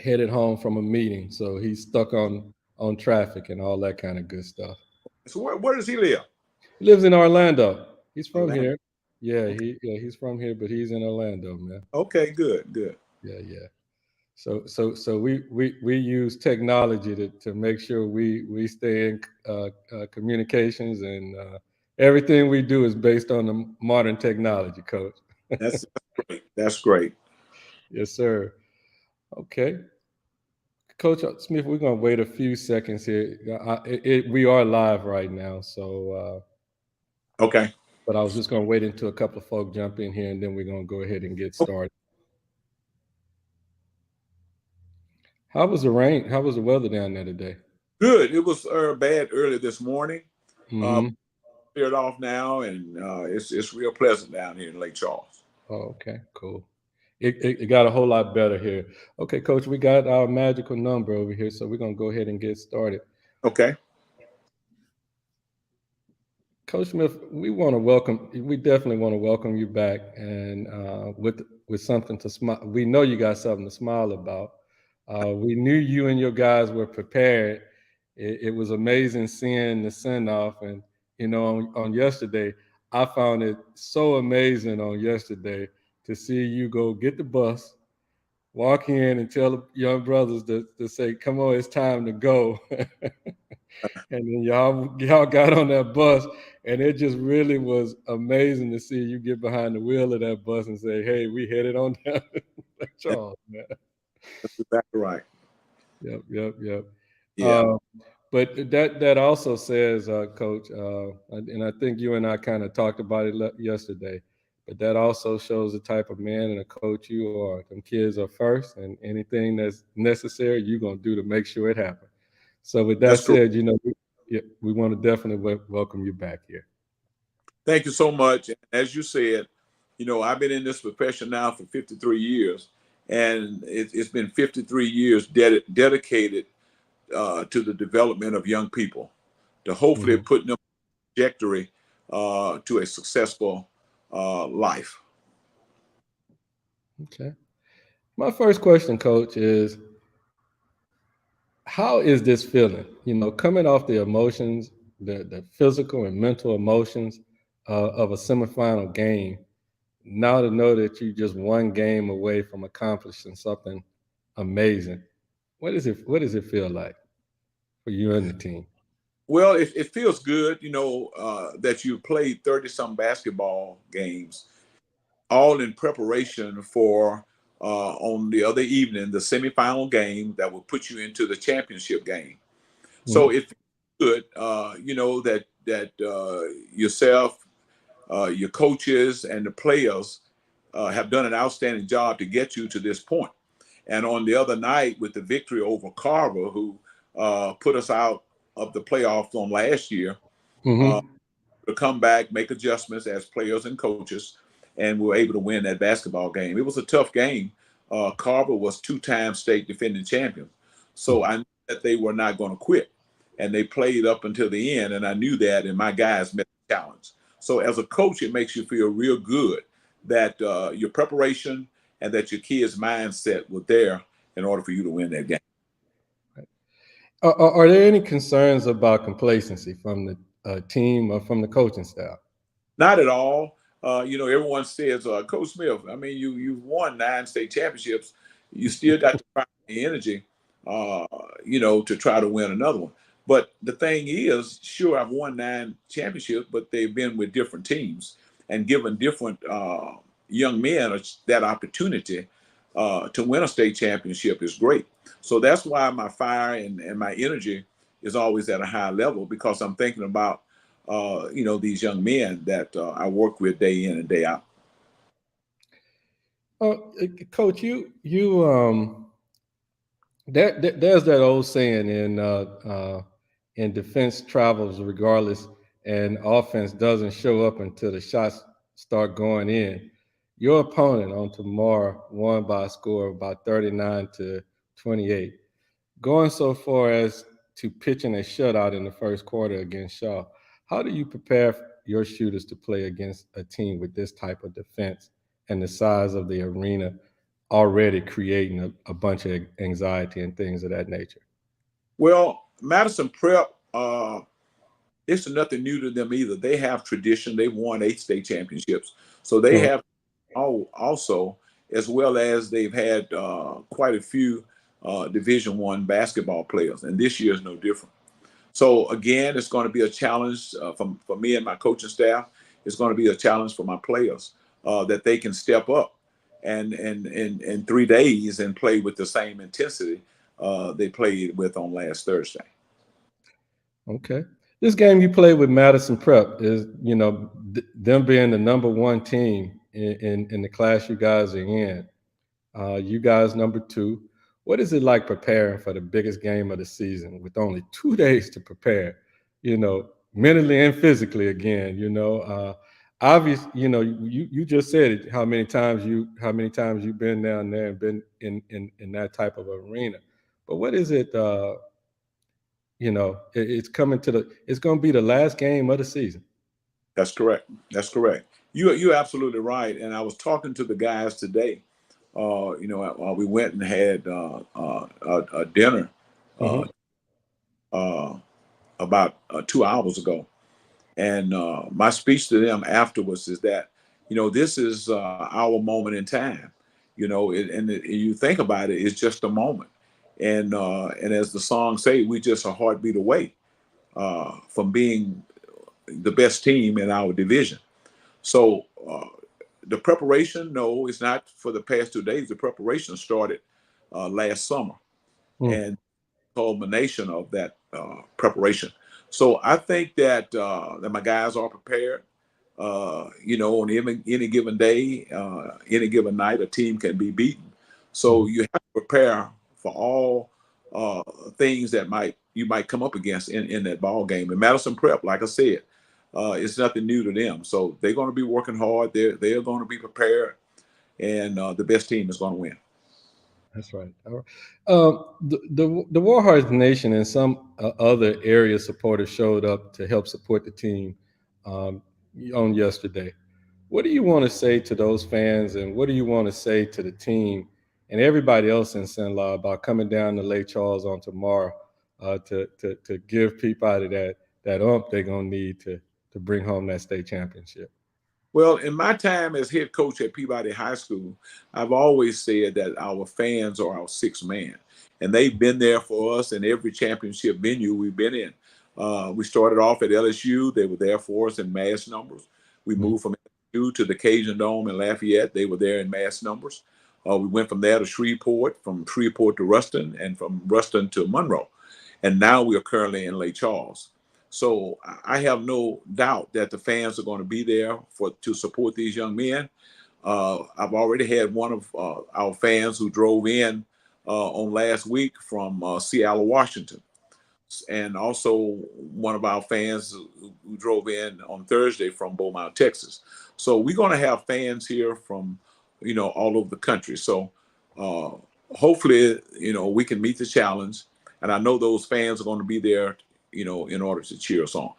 headed home from a meeting, so he's stuck on traffic and all that kind of good stuff. So where does he live? He lives in Orlando. He's from Orlando. here. He's from here, but he's in Orlando, man. Okay, good, good. Yeah. So we use technology to make sure we stay in communications, and everything we do is based on the modern technology, Coach. That's great. That's great. Yes, sir. Okay, Coach Smith, we're gonna wait a few seconds here. We are live right now, so Okay. but I was just gonna wait until a couple of folk jump in here, and then we're gonna go ahead and get started. How was the rain? How was the weather down there today? Good. It was bad early this morning. Uh, Mm-hmm. Cleared off now, and it's real pleasant down here in Lake Charles. Oh, okay, cool. It got a whole lot better here. Okay, Coach, we got our magical number over here, so we're gonna go ahead and get started. Okay. Coach Smith, we definitely want to welcome you back, and with something to smile. We know you got something to smile about. We knew you and your guys were prepared. It was amazing seeing the send off, and on yesterday, I found it so amazing on yesterday to see you go get the bus, walk in, and tell the young brothers to say, "Come on, it's time to go." And then y'all got on that bus, and it just really was amazing to see you get behind the wheel of that bus and say, "Hey, we headed on down to Lake Charles, man." That's exactly right. Yep. Yeah, Uh, but that also says, Coach, and I think you and I kind of talked about it yesterday. But that also shows the type of man and a coach you are. Them kids are first, and anything that's necessary, you're gonna do to make sure it happens. So with that that's correct. said, we want to definitely welcome you back here. Thank you so much. As you said, I've been in this profession now for 53 years, and it's been 53 years dedicated to the development of young people, to hopefully Hmm. put them on a trajectory to a successful life. Okay. My first question, Coach, is how is this feeling? Coming off the emotions, the physical and mental emotions of a semifinal game, now to know that you just one game away from accomplishing something amazing. What does it feel like for you and the team? Well, it feels good, that you played 30 some basketball games, all in preparation for on the other evening, the semifinal game that will put you into the championship game. So Mhm. it feels good, that yourself, your coaches, and the players have done an outstanding job to get you to this point. And on the other night, with the victory over Carver, who put us out of the playoffs on last year, uh, Mhm. to come back, make adjustments as players and coaches, and we were able to win that basketball game. It was a tough game. Carver was two-time state defending champion, so I knew that they were not going to quit, and they played up until the end, and I knew that, and my guys met the challenge. So as a coach, it makes you feel real good that your preparation and that your kids' mindset were there in order for you to win that game. Are there any concerns about complacency from the team or from the coaching staff? Not at all. Everyone says, Coach Smith, I mean, you've won 9 state championships. You still got to find the energy, uh, to try to win another one. But the thing is, sure, I've won 9 championships, but they've been with different teams and given different young men that opportunity to win a state championship is great. So that's why my fire and my energy is always at a high level because I'm thinking about these young men that I work with day in and day out. Coach, there's that old saying in defense travels regardless, and offense doesn't show up until the shots start going in. Your opponent on tomorrow won by a score of about 39-28, going so far as to pitching a shutout in the first quarter against Shaw. How do you prepare your shooters to play against a team with this type of defense and the size of the arena already creating a bunch of anxiety and things of that nature? Well, Madison Prep, it's nothing new to them either. They have tradition. They've won 8 state championships, so they Mhm. have also, as well as they've had quite a few Division I basketball players, and this year is no different. So again, it's going to be a challenge for me and my coaching staff. It's going to be a challenge for my players that they can step up and in 3 days and play with the same intensity they played with on last Thursday. Okay. This game you played with Madison Prep is, them being the number one team in the class you guys are in. You guys number two. What is it like preparing for the biggest game of the season with only 2 days to prepare? Mentally and physically again. Obviously, you just said it. How many times you've been down there and been in that type of arena. But what is it? It's coming to the. It's going to be the last game of the season. That's correct. That's correct. You're absolutely right. And I was talking to the guys today. We went and had a dinner uh, Hmm. uh, about 2 hours ago. And my speech to them afterwards is that, this is our moment in time. You think about it, it's just a moment. And as the song say, we just a heartbeat away from being the best team in our division. So the preparation, no, it's not for the past 2 days. The preparation started last summer, Mm. and culmination of that preparation. So I think that my guys are prepared. On any given day, any given night, a team can be beaten. So Mhm. you have to prepare for all uh, things that you might come up against in that ball game. And Madison Prep, like I said, it's nothing new to them. So they're going to be working hard. They're going to be prepared, and the best team is going to win. That's right. All right. The Warhorse Nation and some other area supporters showed up to help support the team um, on yesterday. What do you want to say to those fans, and what do you want to say to the team and everybody else in St. Law about coming down to Lake Charles on tomorrow to give Peabody that they're gonna need to bring home that state championship? Well, in my time as head coach at Peabody High School, I've always said that our fans are our sixth man, and they've been there for us in every championship venue we've been in. We started off at LSU; they were there for us in mass numbers. We Mhm. moved from LSU to the Cajun Dome in Lafayette; they were there in mass numbers. We went from there to Shreveport, from Shreveport to Ruston, and from Ruston to Monroe, and now we are currently in Lake Charles. So I have no doubt that the fans are going to be there to support these young men. I've already had one of our fans who drove in on last week from Seattle, Washington, and also one of our fans who drove in on Thursday from Beaumont, Texas. So we're going to have fans here from all over the country. So uh, hopefully we can meet the challenge, and I know those fans are going to be there in order to cheer us on.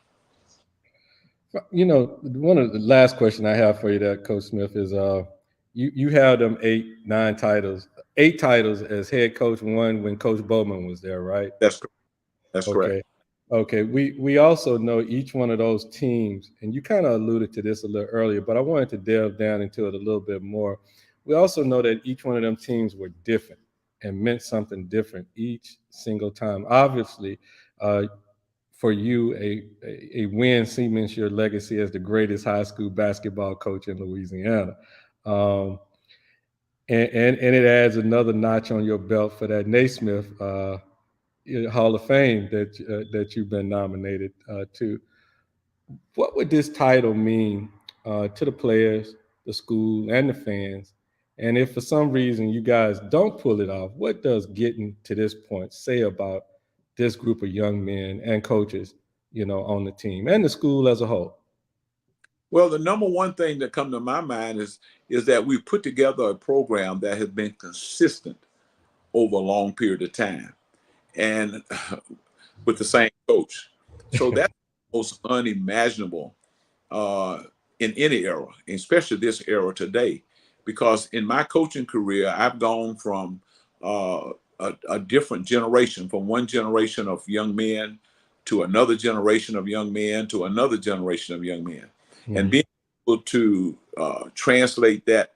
One of the last question I have for you, there, Coach Smith, is you had them 8 titles as head coach. One when Coach Bowman was there, right? That's correct. That's correct. Okay. Okay. We also know each one of those teams, and you kind of alluded to this a little earlier, but I wanted to delve down into it a little bit more. We also know that each one of them teams were different and meant something different each single time. Obviously, uh, for you, a win cements your legacy as the greatest high school basketball coach in Louisiana. Um, and it adds another notch on your belt for that Naismith Hall of Fame that you've been nominated to. What would this title mean to the players, the school, and the fans? And if for some reason you guys don't pull it off, what does getting to this point say about this group of young men and coaches, on the team and the school as a whole? Well, the number one thing that come to my mind is that we put together a program that has been consistent over a long period of time, and with the same coach. So that's almost unimaginable uh, in any era, especially this era today. because in my coaching career, I've gone from a different generation, from one generation of young men to another generation of young men to another generation of young men, and Mhm. being able to translate that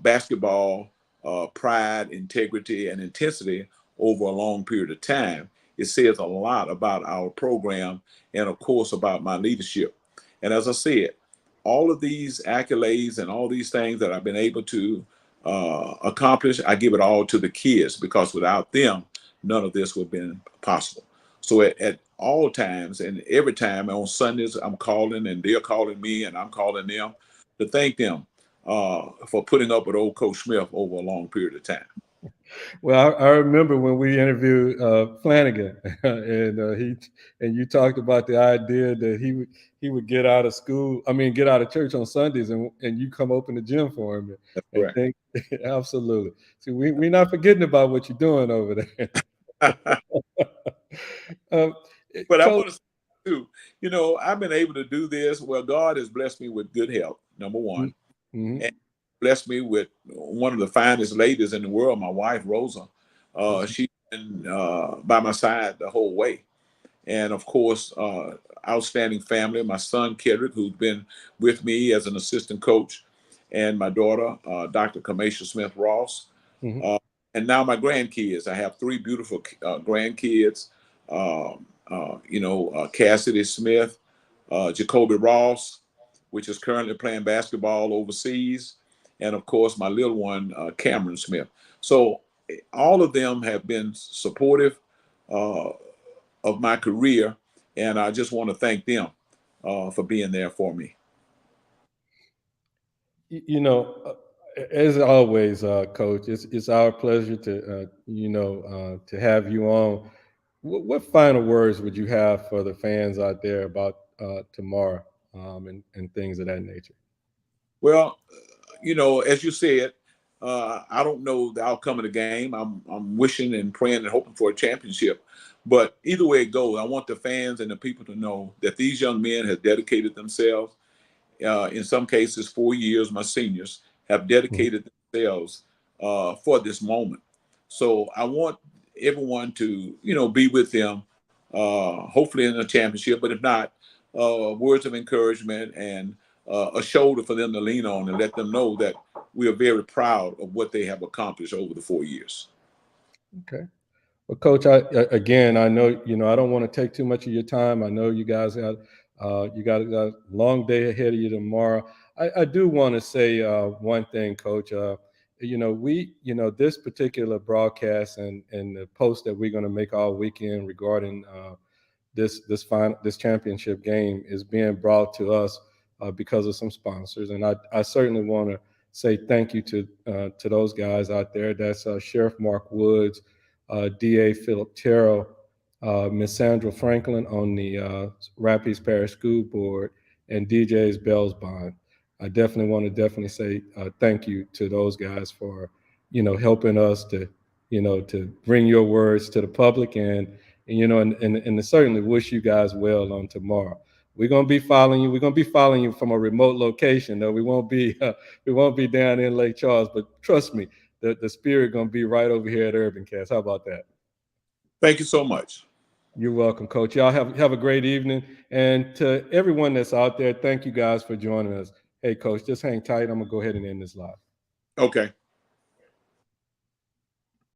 basketball pride, integrity, and intensity over a long period of time, it says a lot about our program and, of course, about my leadership. And as I said, all of these accolades and all these things that I've been able to accomplish, I give it all to the kids, because without them, none of this would have been possible. So at all times and every time on Sundays, I'm calling and they're calling me and I'm calling them to thank them for putting up with old Coach Smith over a long period of time. Well, I remember when we interviewed Flanagan, and and you talked about the idea that he would get out of school, I mean, get out of church on Sundays, and you come open the gym for him, That's and correct. think absolutely. See, we're not forgetting about what you're doing over there. um, But I Coach. want to say too, you know, I've been able to do this. Well, God has blessed me with good health, number one, Mm-hmm. and blessed me with one of the finest ladies in the world, my wife Rosa. She's been by my side the whole way, and of course, outstanding family. My son Kedrick, who's been with me as an assistant coach, and my daughter, Dr. Kamisha Smith Ross, Mm-hmm. uh, and now my grandkids. I have three beautiful grandkids. Cassidy Smith, Jacoby Ross, which is currently playing basketball overseas, and of course my little one, Cameron Smith. So all of them have been supportive uh, of my career, and I just want to thank them for being there for me. You know, as always, Coach, it's our pleasure to to have you on. What final words would you have for the fans out there about tomorrow, and things of that nature? Well, you know, as you said, I don't know the outcome of the game. I'm wishing and praying and hoping for a championship. But either way it goes, I want the fans and the people to know that these young men have dedicated themselves. In some cases, 4 years, my seniors have Mhm. dedicated themselves for this moment. So I want everyone to, you know, be with them, hopefully in a championship. But if not, words of encouragement and a shoulder for them to lean on, and let them know that we are very proud of what they have accomplished over the 4 years. Okay. Well, Coach, again, I know I don't want to take too much of your time. I know you guys got a long day ahead of you tomorrow. I do want to say one thing, Coach. This particular broadcast and the post that we're going to make all weekend regarding this championship game is being brought to us because of some sponsors, and I certainly want to say thank you to those guys out there. That's Sheriff Mark Woods, DA Philip Terrell, Miss Sandra Franklin on the Rapids Parish School Board, and DJ's Bells Bond. I definitely want to definitely say thank you to those guys for helping us to bring your words to the public, and certainly wish you guys well on tomorrow. We're gonna be following you. We're gonna be following you from a remote location, though. We won't be down in Lake Charles, but trust me, the spirit gonna be right over here at Urban Cast. How about that? Thank you so much. You're welcome, Coach. Y'all have a great evening, and to everyone that's out there, thank you guys for joining us. Hey, Coach, just hang tight. I'm gonna go ahead and end this live. Okay.